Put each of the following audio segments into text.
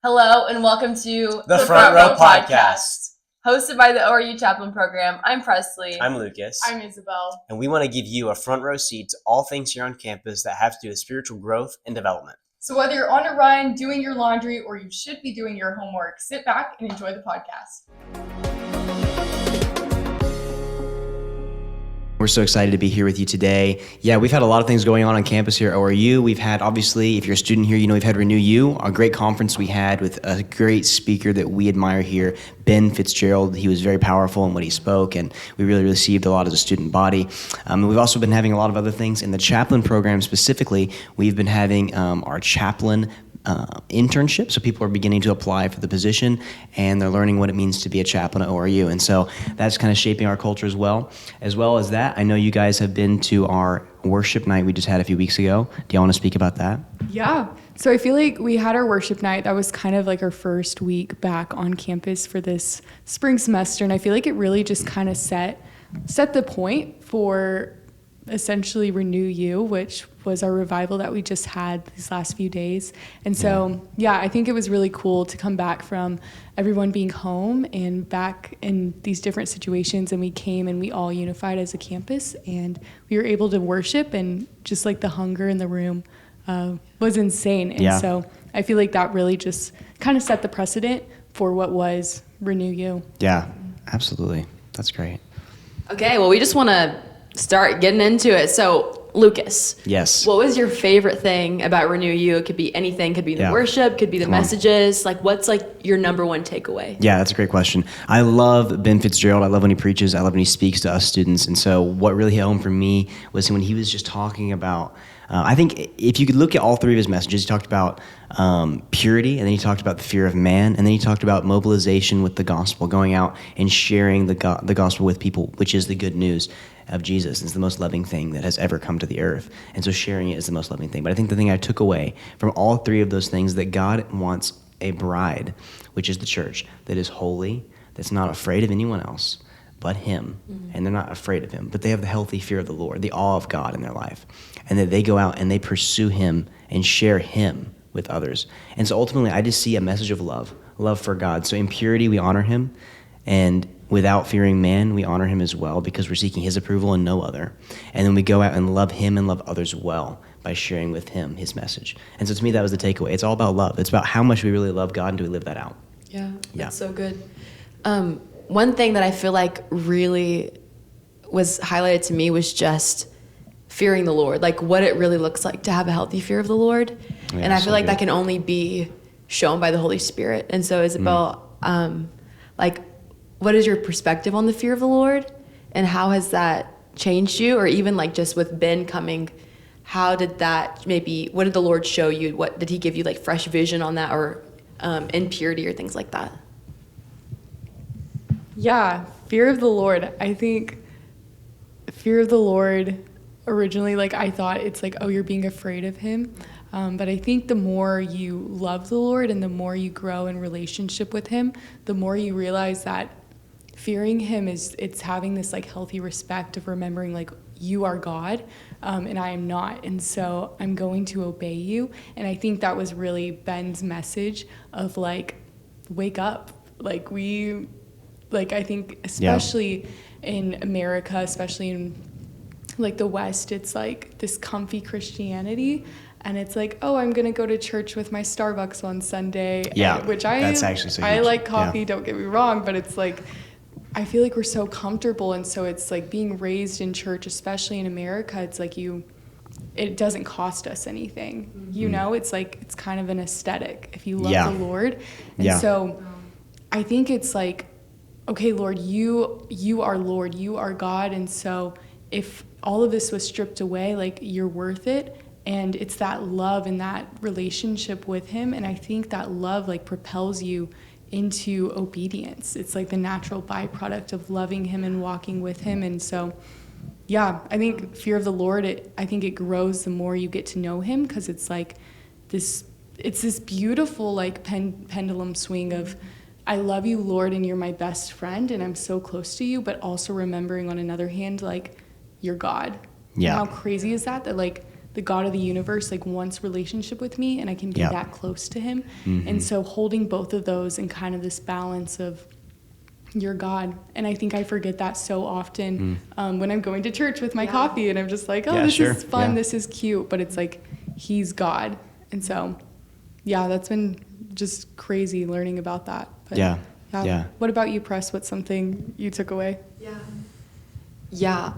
Hello and welcome to The Front Row Podcast. Hosted by the ORU Chaplain Program. I'm Presley. I'm Lucas. I'm Isabel. And we want to give you a front row seat to all things here on campus that have to do with spiritual growth and development. So whether you're on a run, doing your laundry, or you should be doing your homework, sit back and enjoy the podcast. We're so excited to be here with you today. Yeah, we've had a lot of things going on campus here at ORU. We've had, obviously, if you're a student here, you know we've had RenewU, a great conference we had with a great speaker that we admire here, Ben Fitzgerald. He was very powerful in what he spoke, and we really received a lot as a student body. We've also been having a lot of other things. In the chaplain program specifically, we've been having our chaplain internship, so people are beginning to apply for the position, and they're learning what it means to be a chaplain at ORU, and so that's kind of shaping our culture as well. As well as that, I know you guys have been to our worship night we just had a few weeks ago. Do y'all want to speak about that? Yeah, so I feel like we had our worship night. That was kind of like our first week back on campus for this spring semester, and I feel like it really just kind of set the point for essentially RenewU, which was our revival that we just had these last few days. And so, yeah, I think it was really cool to come back from everyone being home and back in these different situations, and we came and we all unified as a campus, and we were able to worship, and just like the hunger in the room was insane. And so I feel like that really just kind of set the precedent for what was RenewU. Yeah, absolutely. That's great. Okay, well, we just want to start getting into it. So, Lucas. Yes. What was your favorite thing about RenewU? It could be anything. Could be the worship. Could be the messages. Like, what's like your number one takeaway? Yeah, that's a great question. I love Ben Fitzgerald. I love when he preaches. I love when he speaks to us students. And so what really hit home for me was when he was just talking about, I think if you could look at all three of his messages, he talked about purity, and then he talked about the fear of man, and then he talked about mobilization with the gospel, going out and sharing the gospel with people, which is the good news of Jesus. It's the most loving thing that has ever come to the earth. And so sharing it is the most loving thing. But I think the thing I took away from all three of those things, that God wants a bride, which is the church, that is holy, that's not afraid of anyone else but him. Mm-hmm. And they're not afraid of him, but they have the healthy fear of the Lord, the awe of God in their life. And that they go out and they pursue him and share him with others. And so ultimately, I just see a message of love for God. So in purity, we honor him, and without fearing man, we honor him as well, because we're seeking his approval and no other. And then we go out and love him and love others well by sharing with him his message. And so to me, that was the takeaway. It's all about love. It's about how much we really love God, and do we live that out. Yeah, that's so good. One thing that I feel like really was highlighted to me was just fearing the Lord, like what it really looks like to have a healthy fear of the Lord. Yeah, and I feel like that can only be shown by the Holy Spirit. And so, Isabel, like, what is your perspective on the fear of the Lord, and how has that changed you? Or even like just with Ben coming, how did that what did the Lord show you? What did he give you, like fresh vision on that, or in purity or things like that? Yeah, fear of the Lord. I think fear of the Lord, originally, like I thought it's like, oh, you're being afraid of him. But I think the more you love the Lord and the more you grow in relationship with him, the more you realize that fearing him it's having this like healthy respect of remembering like you are God, and I am not, and so I'm going to obey you. And I think that was really Ben's message of like, wake up. I think especially in America, especially in like the West, it's like this comfy Christianity. And it's like, oh, I'm going to go to church with my Starbucks on Sunday. Yeah, that's actually so huge. I like coffee, don't get me wrong, but it's like, I feel like we're so comfortable. And so it's like being raised in church, especially in America, it's like it doesn't cost us anything. Mm-hmm. You know, it's like, it's kind of an aesthetic if you love the Lord. And so I think it's like, okay, Lord, you are Lord, you are God. And so if all of this was stripped away, like you're worth it. And it's that love and that relationship with him. And I think that love like propels you into obedience. It's like the natural byproduct of loving him and walking with him. And so, yeah, I think fear of the Lord, I think it grows the more you get to know him, because it's like it's this beautiful like pendulum swing of, I love you, Lord, and you're my best friend, and I'm so close to you, but also remembering on another hand, like, you're God. Yeah. And how crazy is that like the God of the universe like wants relationship with me, and I can be Yeah. that close to him. And so holding both of those and kind of this balance of you're God. And I think I forget that so often when I'm going to church with my coffee, and I'm just like, oh, Yeah, this sure. is fun, Yeah. this is cute, but it's like he's God. And so yeah, that's been just crazy learning about that. But Yeah. What about you, Press? What's something you took away? Yeah.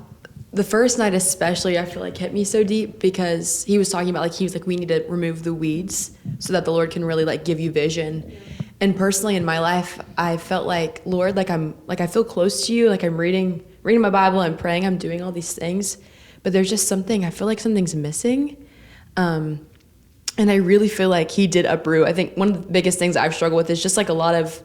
The first night especially, I feel like hit me so deep because he was talking about we need to remove the weeds so that the Lord can really like give you vision. And personally in my life, I felt like, Lord, I feel close to you. Like I'm reading my Bible, I'm praying, I'm doing all these things, but there's just something, I feel like something's missing. And I really feel like he did uproot. I think one of the biggest things I've struggled with is just like a lot of,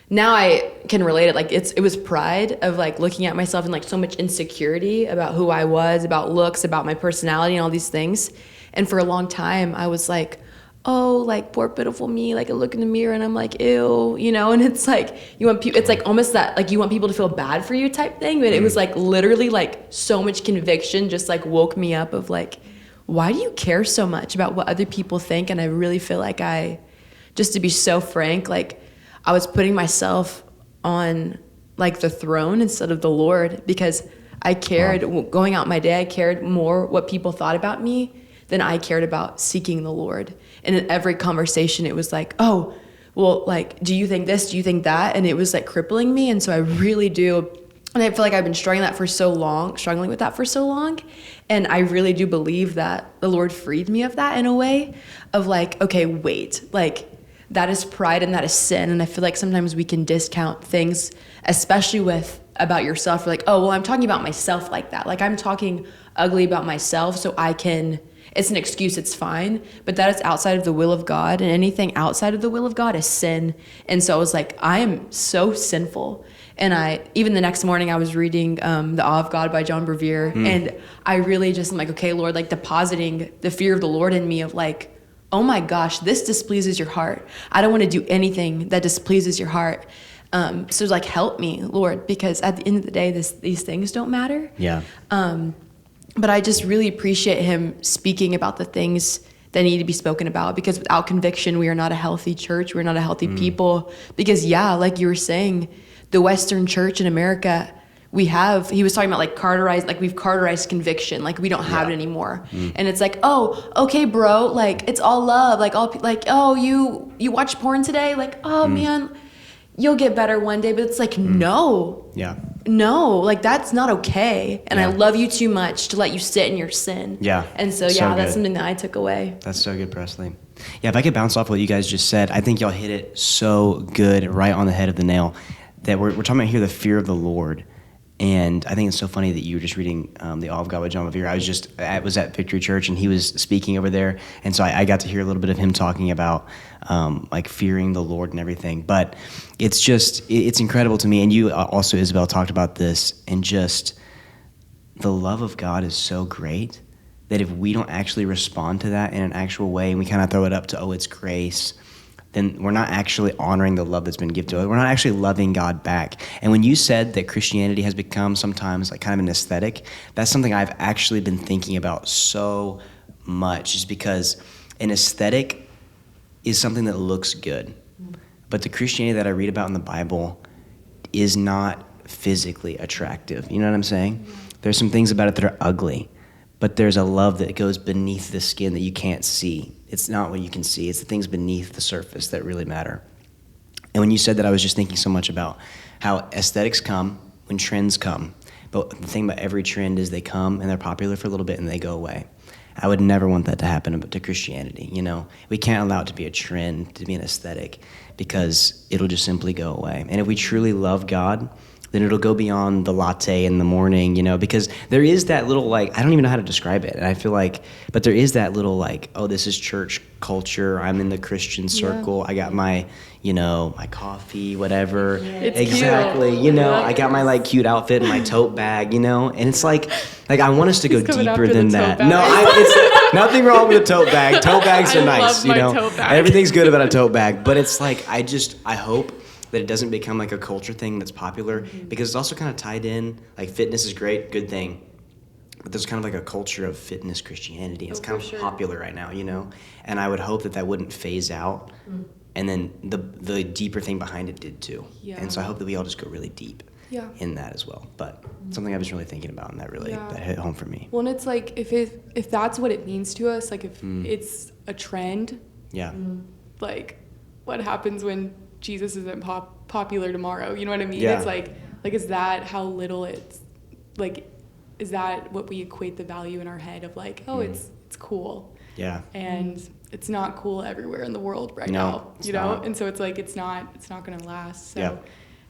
now I can relate it. Like it was pride of like looking at myself and like so much insecurity about who I was, about looks, about my personality and all these things. And for a long time I was like, oh, like poor pitiful me. Like I look in the mirror and I'm like, ew, you know? And it's like, it's like almost that, like you want people to feel bad for you type thing. But it was like literally like so much conviction just like woke me up of like, why do you care so much about what other people think? And I really feel like just to be so frank, like I was putting myself on like the throne instead of the Lord because I cared, going out my day, I cared more what people thought about me than I cared about seeking the Lord. And in every conversation, it was like, oh, well, like, do you think this? Do you think that? And it was like crippling me. And so I really do. And I feel like I've been struggling with that for so long. And I really do believe that the Lord freed me of that in a way of like, okay, wait, like that is pride and that is sin. And I feel like sometimes we can discount things, especially about yourself. We're like, oh, well, I'm talking about myself like that. Like I'm talking ugly about myself so it's an excuse, it's fine, but that is outside of the will of God, and anything outside of the will of God is sin. And so I was like, I am so sinful. And even the next morning I was reading The Awe of God by John Bevere, and I really just am like, okay, Lord, like depositing the fear of the Lord in me of like, oh my gosh, this displeases your heart. I don't want to do anything that displeases your heart. So like, help me, Lord, because at the end of the day, these things don't matter. Yeah. But I just really appreciate him speaking about the things that need to be spoken about, because without conviction, we are not a healthy church. We're not a healthy people. Because like you were saying, the Western church in America, he was talking about we've carterized conviction. Like we don't have it anymore. And it's like, oh, okay, bro. Like it's all love. Oh, you watch porn today? Like, oh man, you'll get better one day. But it's like, no. Yeah. No, like that's not okay. And I love you too much to let you sit in your sin. Yeah. And so, So that's good. something that I took away. That's so good, Presley. Yeah, if I could bounce off what you guys just said, I think y'all hit it so good, right on the head of the nail, that we're talking about here the fear of the Lord. And I think it's so funny that you were just reading The Awe of God by John Bevere. I was at Victory Church, and he was speaking over there. And so I got to hear a little bit of him talking about like fearing the Lord and everything. But it's incredible to me. And you also, Isabel, talked about this, and just the love of God is so great that if we don't actually respond to that in an actual way, and we kind of throw it up to, oh, it's grace, then we're not actually honoring the love that's been given to us. We're not actually loving God back. And when you said that Christianity has become sometimes like kind of an aesthetic, that's something I've actually been thinking about so much, is because an aesthetic is something that looks good. But the Christianity that I read about in the Bible is not physically attractive. You know what I'm saying? There's some things about it that are ugly, but there's a love that goes beneath the skin that you can't see. It's not what you can see. It's the things beneath the surface that really matter. And when you said that, I was just thinking so much about how aesthetics come when trends come. But the thing about every trend is they come and they're popular for a little bit and they go away. I would never want that to happen to Christianity. You know, we can't allow it to be a trend, to be an aesthetic, because it'll just simply go away. And if we truly love God, then it'll go beyond the latte in the morning, you know, because there is that little, like, I don't even know how to describe it. And I feel like, but there is that little, like, oh, this is church culture. I'm in the Christian circle. I got my, you know, my coffee, whatever. It's exactly. cute. You know, I got my, like, cute outfit and my tote bag, you know, and it's like I want us to go He's coming deeper after than the that. tote bag. No, it's nothing wrong with a tote bag. Tote bags I are nice, love you my know. tote bag. Everything's good about a tote bag, but it's like, I hope that it doesn't become like a culture thing that's popular, because it's also kind of tied in, like fitness is great, good thing. but there's kind of like a culture of fitness Christianity. It's Oh, kind for of sure. popular right now, you know? And I would hope that wouldn't phase out. And then the deeper thing behind it did too. Yeah. And so I hope that we all just go really deep Yeah. in that as well. But something I was really thinking about, and that hit home for me. Well, and it's like if that's what it means to us, like if it's a trend, Yeah. like what happens when Jesus isn't popular tomorrow? You know what I mean? Yeah. It's like is that how little it's like? Is that what we equate the value in our head of like, oh, it's cool, Yeah. and it's not cool everywhere in the world right No, now, it's you know? not. And so it's like it's not going to last. So Yeah.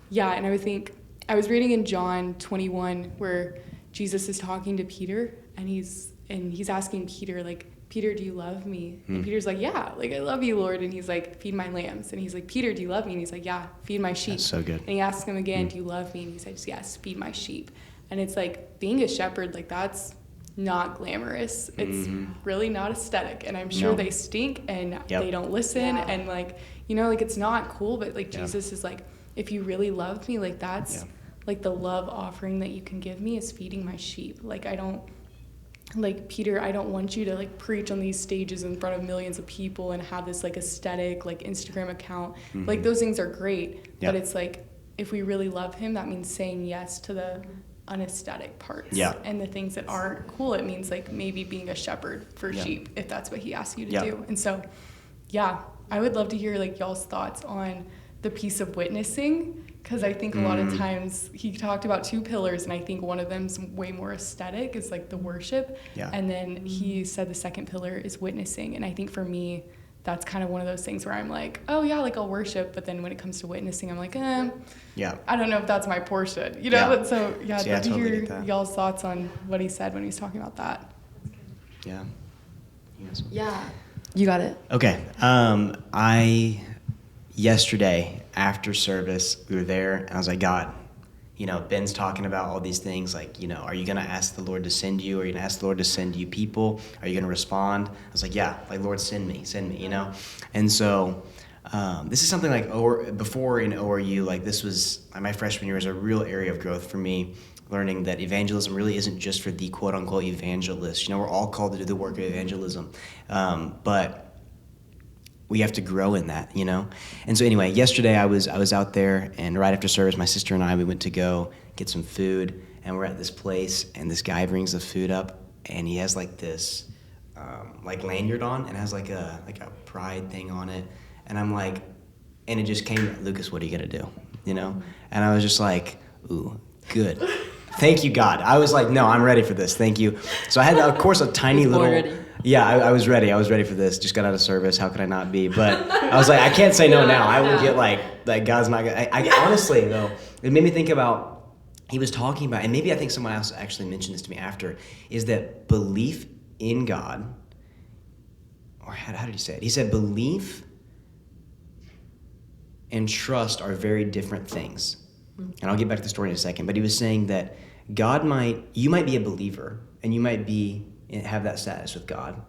yeah, and I was reading in John 21 where Jesus is talking to Peter, and he's asking Peter, like, Peter, do you love me? And Peter's like, yeah, like, I love you, Lord. And he's like, feed my lambs. And he's like, Peter, do you love me? And he's like, yeah, feed my sheep. That's so good. And he asks him again, do you love me? And he says, yes, feed my sheep. And it's like, being a shepherd, like, that's not glamorous. It's really not aesthetic. And I'm sure No. they stink and Yep. they don't listen. Yeah. And like, you know, like, it's not cool, but like, Yeah. Jesus is like, if you really love me, like, that's Yeah. like the love offering that you can give me is feeding my sheep. Like, I don't, like, Peter, I don't want you to like preach on these stages in front of millions of people and have this like aesthetic like Instagram account. Like, those things are great, Yeah. but it's like, if we really love him, that means saying yes to the unaesthetic parts. Yeah. And the things that aren't cool. It means like maybe being a shepherd for Yeah. sheep, if that's what he asks you to Yeah. do. And so, yeah, I would love to hear like y'all's thoughts on the piece of witnessing, because I think a lot of times he talked about two pillars, and I think one of them's way more aesthetic, is like the worship. Yeah. And then he said the second pillar is witnessing. And I think for me, that's kind of one of those things where I'm like, oh yeah, like I'll worship, but then when it comes to witnessing, I'm like, Yeah. I don't know if that's my portion, you know? Yeah. And so yeah, See, I I'd love to totally hear get that. y'all's thoughts on what he said when he was talking about that. Yeah. Yes. Yeah. You got it. Okay. Yesterday after service, we were there, and I was like, God, Ben's talking about all these things, like, are you going to ask the Lord to send you? Are you going to ask the Lord to send you people? Are you going to respond? I was like, yeah, like, Lord, send me, And so this is something like before in ORU, like, this was, like, my freshman year was a real area of growth for me, learning that evangelism really isn't just for the quote-unquote evangelist. We're all called to do the work of evangelism, but we have to grow in that, And so anyway, yesterday I was out there, and right after service, my sister and I, we went to go get some food, and we're at this place, and this guy brings the food up, and he has like this like lanyard on, and has like a pride thing on it, and I'm like, and it just came, Lucas, what are you gonna do, And I was just like, ooh, good. Thank you, God. I was like, no, I'm ready for this. Thank you. So I had, of course, a tiny He's born little. ready. Yeah, I was ready. I was ready for this. Just got out of service. How could I not be? But I was like, I can't say no now. I will get like God's not gonna. I honestly though, it made me think about. He was talking about, and maybe I think someone else actually mentioned this to me after, is that belief in God, or how did he say it? He said belief and trust are very different things. And I'll get back to the story in a second. But he was saying that you might be a believer, and you might have that status with God,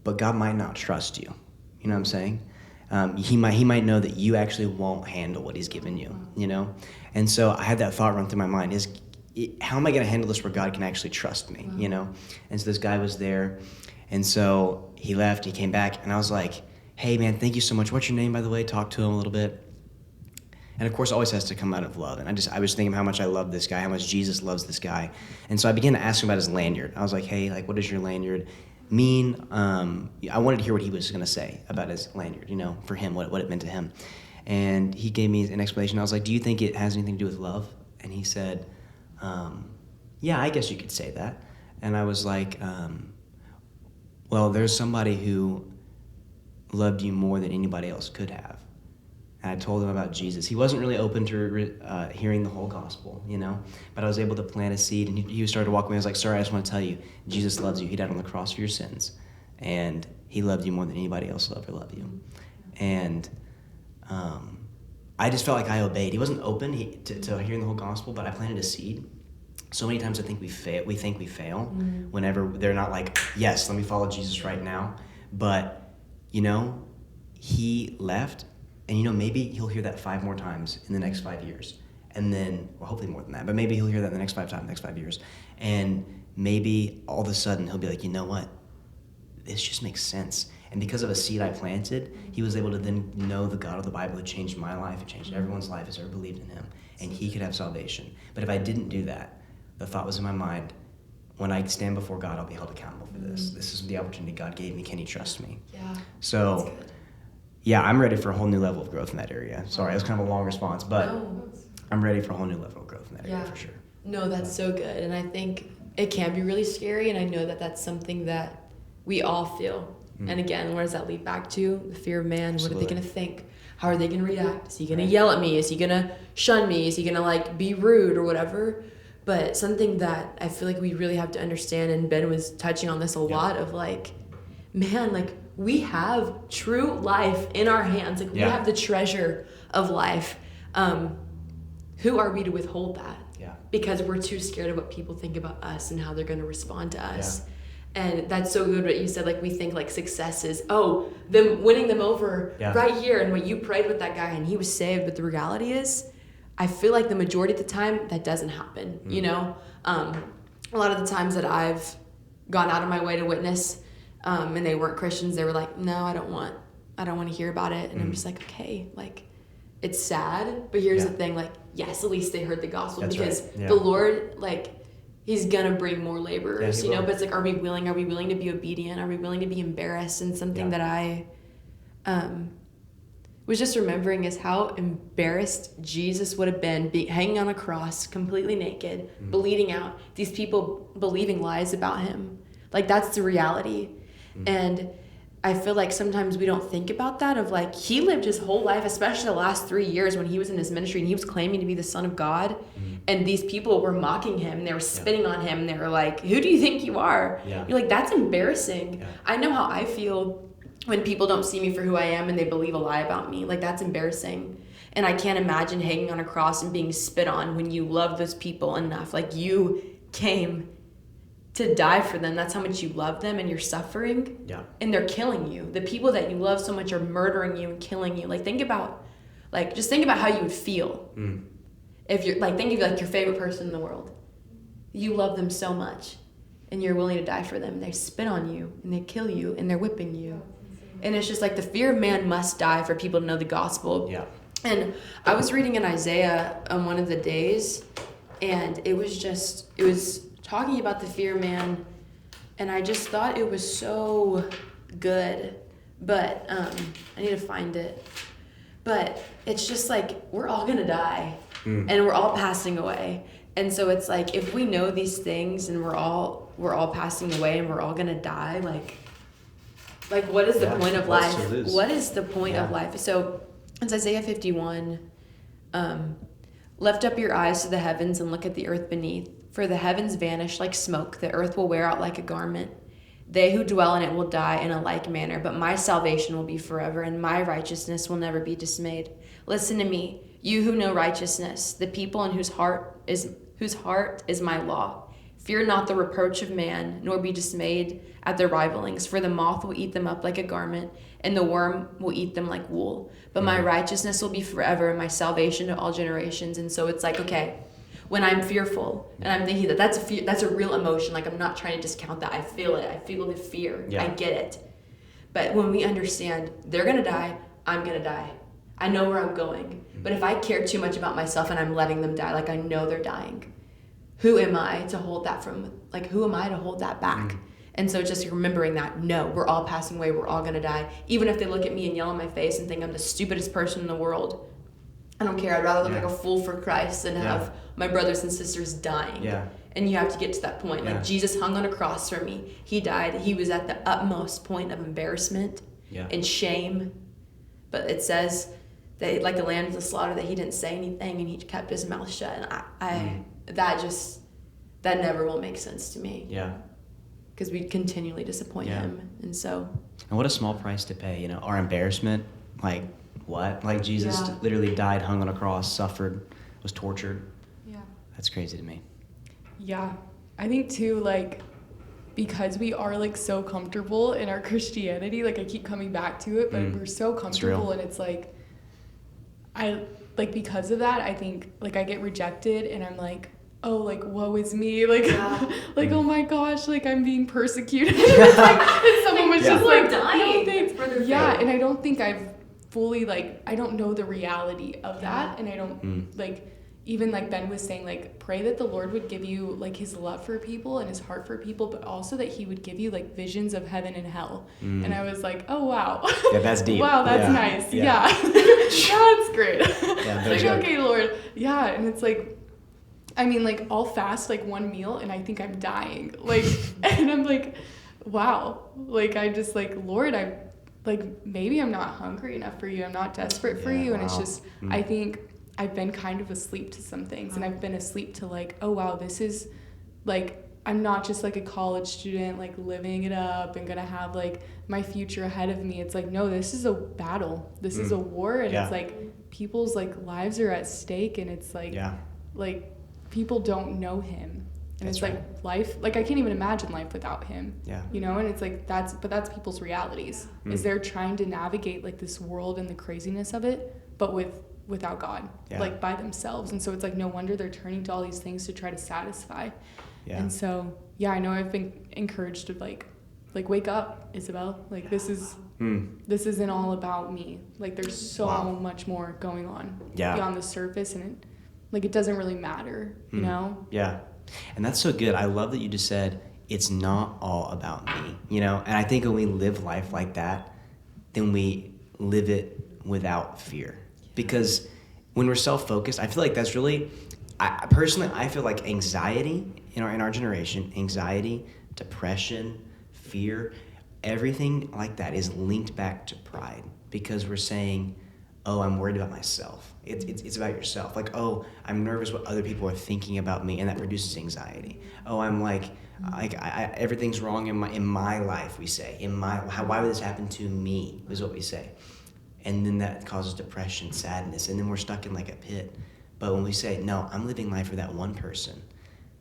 but God might not trust you. You know what I'm saying? He might know that you actually won't handle what he's given you, And so I had that thought run through my mind, how am I going to handle this where God can actually trust me, And so this guy was there, and so he left, he came back, and I was like, hey man, thank you so much. What's your name, by the way? Talk to him a little bit. And of course, it always has to come out of love. And I was thinking how much I love this guy, how much Jesus loves this guy. And so I began to ask him about his lanyard. I was like, hey, like, what does your lanyard mean? I wanted to hear what he was going to say about his lanyard, for him, what it meant to him. And he gave me an explanation. I was like, do you think it has anything to do with love? And he said, yeah, I guess you could say that. And I was like, well, there's somebody who loved you more than anybody else could have. And I told him about Jesus. He wasn't really open to hearing the whole gospel, But I was able to plant a seed, and he started to walk away. I was like, sir, I just want to tell you, Jesus loves you. He died on the cross for your sins. And he loved you more than anybody else will ever love you. And I just felt like I obeyed. He wasn't open to hearing the whole gospel, but I planted a seed. So many times I think we fail whenever they're not like, yes, let me follow Jesus right now. But, he left. And maybe he'll hear that 5 more times in the next 5 years. And then, well, hopefully more than that, but maybe he'll hear that in the next 5 years. And maybe all of a sudden he'll be like, you know what? This just makes sense. And because of a seed I planted, he was able to then know the God of the Bible had changed my life, it changed everyone's life who's ever believed in him, and he could have salvation. But if I didn't do that, the thought was in my mind, when I stand before God, I'll be held accountable for this. This is the opportunity God gave me. Can he trust me? Yeah. So, yeah, I'm ready for a whole new level of growth in that area. Sorry, that was kind of a long response, but No. I'm ready for a whole new level of growth in that area Yeah. for sure. No, that's so good. And I think it can be really scary. And I know that that's something that we all feel. And again, where does that lead back to? The fear of man. Absolutely. What are they going to think? How are they going to react? Is he going to yell at me? Is he going to shun me? Is he going to like be rude or whatever? But something that I feel like we really have to understand, and Ben was touching on this a lot, of like, man, like we have true life in our hands. Like we have the treasure of life. Who are we to withhold that? Yeah. Because we're too scared of what people think about us and how they're going to respond to us. And that's so good what you said. Like we think like success is, them winning them over right here, and what you prayed with that guy and he was saved. But the reality is, I feel like the majority of the time that doesn't happen. You know, a lot of the times that I've gone out of my way to witness, and they weren't Christians, they were like, no, I don't want to hear about it. And I'm just like, okay, like it's sad, but here's the thing, like, yes, at least they heard the gospel. That's because right. the Lord, like, he's gonna bring more laborers, he you know, will. but it's like, are we willing to be obedient? Are we willing to be embarrassed? And something that I was just remembering is how embarrassed Jesus would have been hanging on a cross, completely naked, bleeding out, these people believing lies about him. Like, that's the reality. And I feel like sometimes we don't think about that, of like, he lived his whole life, especially the last 3 years when he was in his ministry and he was claiming to be the Son of God. And these people were mocking him, and they were spitting on him, and they were like, who do you think you are? You're like, that's embarrassing. I know how I feel when people don't see me for who I am and they believe a lie about me. Like, that's embarrassing. And I can't imagine hanging on a cross and being spit on when you love those people enough. Like, you came to die for them. That's how much you love them, and you're suffering. And they're killing you. The people that you love so much are murdering you and killing you. Like, just think about how you would feel. If you're like, think of like your favorite person in the world. You love them so much and you're willing to die for them. They spit on you and they kill you and they're whipping you. And it's just like the fear of man must die for people to know the gospel. And I was reading in Isaiah on one of the days, and it was talking about the fear of man, and I just thought it was so good. But I need to find it. But it's just like, we're all gonna die. And we're all passing away. And so it's like, if we know these things and we're all passing away and we're all gonna die, like what is the point of life? What is the point of life? So it's Isaiah 51. Lift up your eyes to the heavens and look at the earth beneath, for the heavens vanish like smoke, the earth will wear out like a garment. They who dwell in it will die in a like manner, but my salvation will be forever, and my righteousness will never be dismayed. Listen to me, you who know righteousness, the people in whose heart is my law. Fear not the reproach of man, nor be dismayed at their rivalings, for the moth will eat them up like a garment, and the worm will eat them like wool. But my righteousness will be forever, and my salvation to all generations. And so it's like, okay, when I'm fearful and I'm thinking that's a real emotion. Like, I'm not trying to discount that. I feel it. I feel the fear. I get it. But when we understand they're going to die, I'm going to die. I know where I'm going. But if I care too much about myself and I'm letting them die, like I know they're dying, who am I to hold that who am I to hold that back? And so just remembering that, no, we're all passing away. We're all going to die. Even if they look at me and yell in my face and think I'm the stupidest person in the world, I don't care. I'd rather look like a fool for Christ than have my brothers and sisters dying. And you have to get to that point. Like, Jesus hung on a cross for me. He died. He was at the utmost point of embarrassment and shame. But it says that, like a lamb to the slaughter, that he didn't say anything and he kept his mouth shut. And that never will make sense to me. Because we continually disappoint him. And so. And what a small price to pay, our embarrassment, like, what? Like, Jesus literally died, hung on a cross, suffered, was tortured. That's crazy to me. I think too, like, because we are like so comfortable in our Christianity, like I keep coming back to it, but we're so comfortable, and it's like, because of that, I think like I get rejected and I'm like, oh, like, woe is me, like, Yeah. like, oh my gosh, like, I'm being persecuted. It's like, and someone was just People are like, dying I don't think, for their yeah, faith. and I don't think I've fully, like, I don't know the reality of that, and I don't, like, even like Ben was saying, like, pray that the Lord would give you like his love for people and his heart for people, but also that he would give you like visions of heaven and hell. And I was like, oh wow. Yeah, that's deep. Wow, that's Yeah. nice. Yeah. Yeah. That's great. Yeah, Like, good. okay, Lord. Yeah, and it's like, I mean, like, I'll fast like one meal and I think I'm dying. Like, and I'm like, wow. Like, I just like, Lord, I like, maybe I'm not hungry enough for you. I'm not desperate for Yeah, you. And it's wow. just, I think I've been kind of asleep to some things, and I've been asleep to like, oh wow, this is like, I'm not just like a college student like living it up and gonna have like my future ahead of me. It's like, no, this is a battle. This is a war, and Yeah. it's like people's like lives are at stake, and it's like like people don't know him. And That's it's like life, like I can't even imagine life without him. Yeah. You know, and it's like that's people's realities. Is they're trying to navigate like this world and the craziness of it, but without God, like by themselves. And so it's like no wonder they're turning to all these things to try to satisfy. Yeah. And so I know I've been encouraged to like wake up, Isabel. Like this isn't all about me. Like there's so much more going on beyond the surface, and it doesn't really matter, you know? Yeah. And that's so good. I love that you just said it's not all about me, you know? And I think when we live life like that, then we live it without fear. Because when we're self-focused, I feel like that's really, I feel like anxiety in our generation, anxiety, depression, fear, everything like that is linked back to pride, because we're saying, oh, I'm worried about myself. It's about yourself. Like, oh, I'm nervous what other people are thinking about me, and that reduces anxiety. Oh, I'm like everything's wrong in my life, we say. Why would this happen to me, is what we say. And then that causes depression, sadness, and then we're stuck in like a pit. But when we say, no, I'm living life for that one person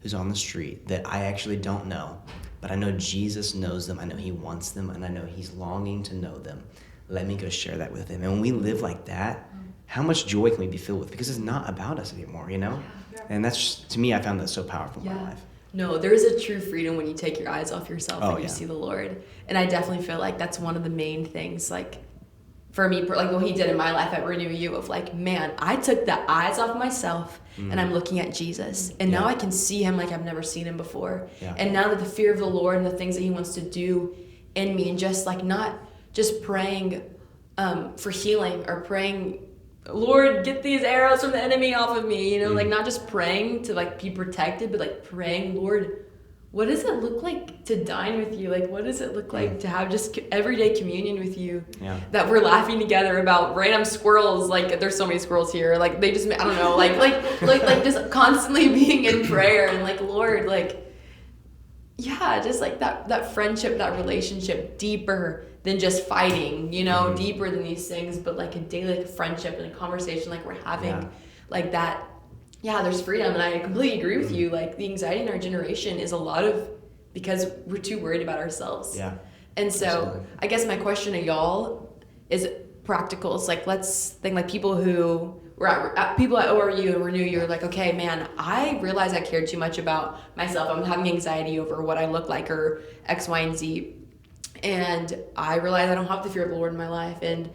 who's on the street that I actually don't know, but I know Jesus knows them, I know he wants them, and I know he's longing to know them. Let me go share that with him. And when we live like that, how much joy can we be filled with? Because it's not about us anymore, you know? And that's just, to me, I found that so powerful in my life. No, there is a true freedom when you take your eyes off yourself and you yeah. see the Lord. And I definitely feel like that's one of the main things, like, for me, like what he did in my life at RenewU, of like, man, I took the eyes off myself and I'm looking at Jesus. And now I can see him like I've never seen him before. Yeah. And now that the fear of the Lord and the things that he wants to do in me, and just like not just praying for healing or praying, Lord, get these arrows from the enemy off of me, you know, like not just praying to like be protected, but like praying, Lord, what does it look like to dine with you? Like, what does it look like to have just everyday communion with you? Yeah. That we're laughing together about random squirrels. Like, there's so many squirrels here. Like, they just, I don't know, like just constantly being in prayer and like, Lord, like, yeah, just like that friendship, that relationship deeper than just fighting, you know, deeper than these things, but like a daily like, friendship and a conversation like we're having, like that. Yeah, there's freedom, and I completely agree with you. Like, the anxiety in our generation is a lot of because we're too worried about ourselves. Yeah. And so, Absolutely. I guess my question to y'all is practical. It's like, let's think like people who were people at ORU and RenewU are like, okay, man, I realize I cared too much about myself. I'm having anxiety over what I look like or X, Y, and Z. And I realize I don't have the fear of the Lord in my life, and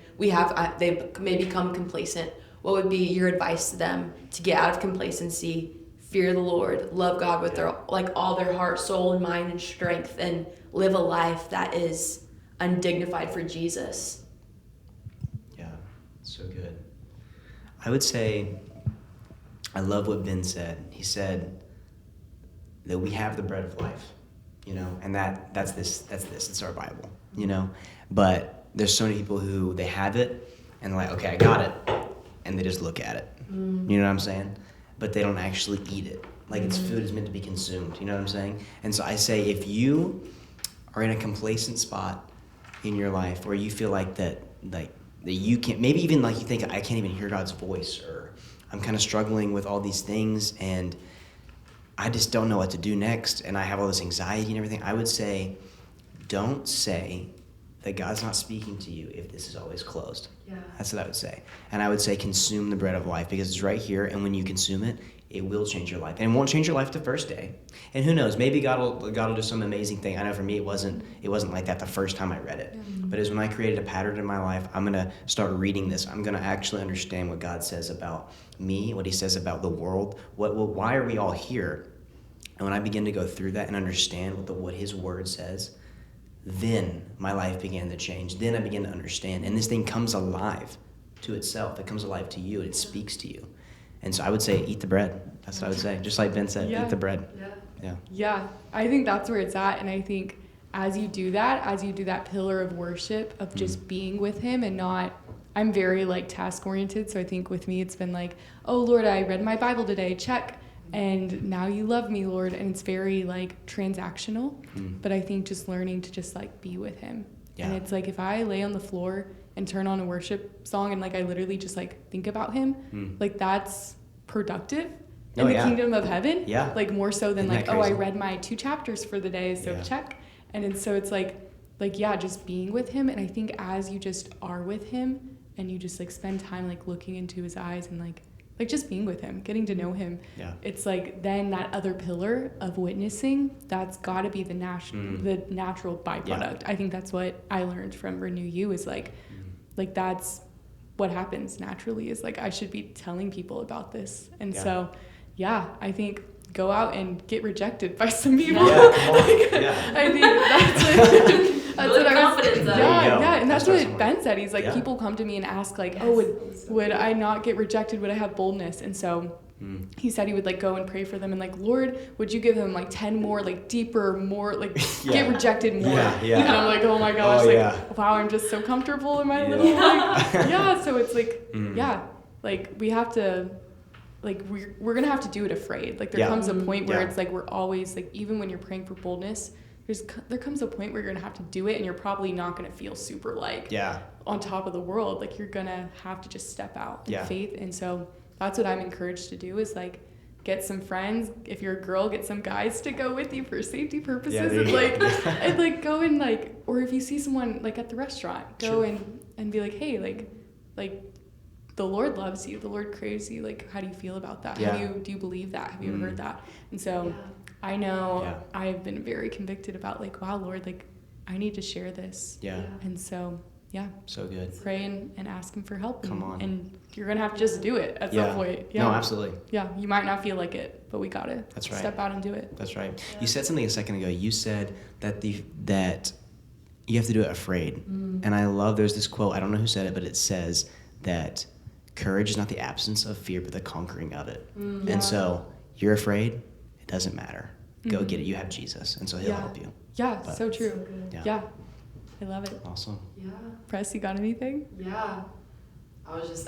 they've maybe become complacent. What would be your advice to them to get out of complacency, fear the Lord, love God with their all their heart, soul, and mind and strength, and live a life that is undignified for Jesus? Yeah, so good. I would say, I love what Ben said. He said that we have the bread of life, you know, and that's this, it's our Bible, you know. But there's so many people who they have it and they're like, okay, I got it, and they just look at it. You know what I'm saying? But they don't actually eat it. Like it's food is meant to be consumed. You know what I'm saying? And so I say, if you are in a complacent spot in your life, or you feel like that you can't, maybe even like you think I can't even hear God's voice, or I'm kind of struggling with all these things and I just don't know what to do next, and I have all this anxiety and everything, I would say, don't say that God's not speaking to you if this is always closed. Yeah. That's what I would say. And I would say consume the bread of life, because it's right here, and when you consume it, it will change your life. And it won't change your life the first day. And who knows, maybe God will do some amazing thing. I know for me it wasn't like that the first time I read it. But as when I created a pattern in my life, I'm going to start reading this. I'm going to actually understand what God says about me, what he says about the world, why are we all here? And when I begin to go through that and understand what his word says, then my life began to change. Then I began to understand. And this thing comes alive to itself. It comes alive to you. It speaks to you. And so I would say, eat the bread. That's what I would say. Just like Ben said, eat the bread. Yeah, I think that's where it's at. And I think as you do that pillar of worship, of just being with him and not, I'm very like task oriented. So I think with me, it's been like, oh Lord, I read my Bible today, check. And now you love me, Lord. And it's very like transactional. But I think just learning to just like be with him. Yeah. And it's like, if I lay on the floor and turn on a worship song and like I literally just like think about him, like that's productive in the kingdom of heaven. Yeah. Like more so than like, oh, I read my 2 chapters for the day, so check. And so it's like just being with him. And I think as you just are with him and you just like spend time like looking into his eyes and like just being with him, getting to know him. Yeah. It's like then that other pillar of witnessing, that's got to be the natural byproduct. Yeah. I think that's what I learned from RenewU is like that's what happens naturally is like I should be telling people about this. And so, I think go out and get rejected by some people. I think that's what I was. And that's what Ben said. He's like, people come to me and ask like, would I not get rejected? Would I have boldness? And so he said he would like go and pray for them and like, Lord, would you give them like 10 more, like deeper, more like get rejected more? And I'm like, oh my gosh, wow, I'm just so comfortable in my little like, so it's like, like we have to, like we're gonna have to do it afraid. Like there comes a point where it's like we're always like, even when you're praying for boldness, there comes a point where you're gonna have to do it and you're probably not gonna feel super like on top of the world. Like you're gonna have to just step out in faith. And so that's what I'm encouraged to do is like get some friends. If you're a girl, get some guys to go with you for safety purposes and like go and like, or if you see someone like at the restaurant, go and be like, hey, like the Lord loves you. The Lord craves you. Like, how do you feel about that? Do you believe that? Have you ever heard that? And so I know I've been very convicted about like, wow, Lord, like I need to share this. And so, so good. Pray and ask him for help. Come on. And you're going to have to just do it at some point. No, absolutely. You might not feel like it, but we got it. That's right. Step out and do it. That's right. You said something a second ago. You said that you have to do it afraid. And I love, there's this quote, I don't know who said it, but it says that courage is not the absence of fear, but the conquering of it. And so you're afraid, it doesn't matter. Go get it. You have Jesus, and so he'll help you. So true. So I love it. Awesome. Press, you got anything?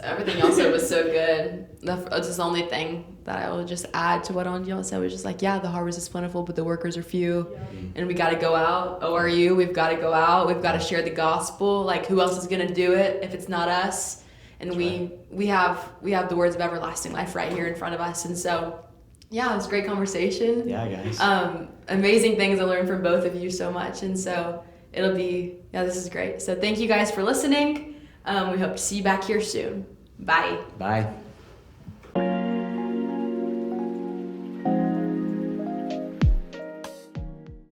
Everything y'all said was so good. That's the only thing that I will just add to what y'all said was just like, the harvest is plentiful, but the workers are few. And we got to go out. ORU, we've got to go out. We've got to share the gospel. Like, who else is going to do it if it's not us? And we have the words of everlasting life right here in front of us. And so, it was a great conversation. Guys. Amazing things I learned from both of you so much. And so it'll be, this is great. So thank you guys for listening. We hope to see you back here soon. Bye. Bye.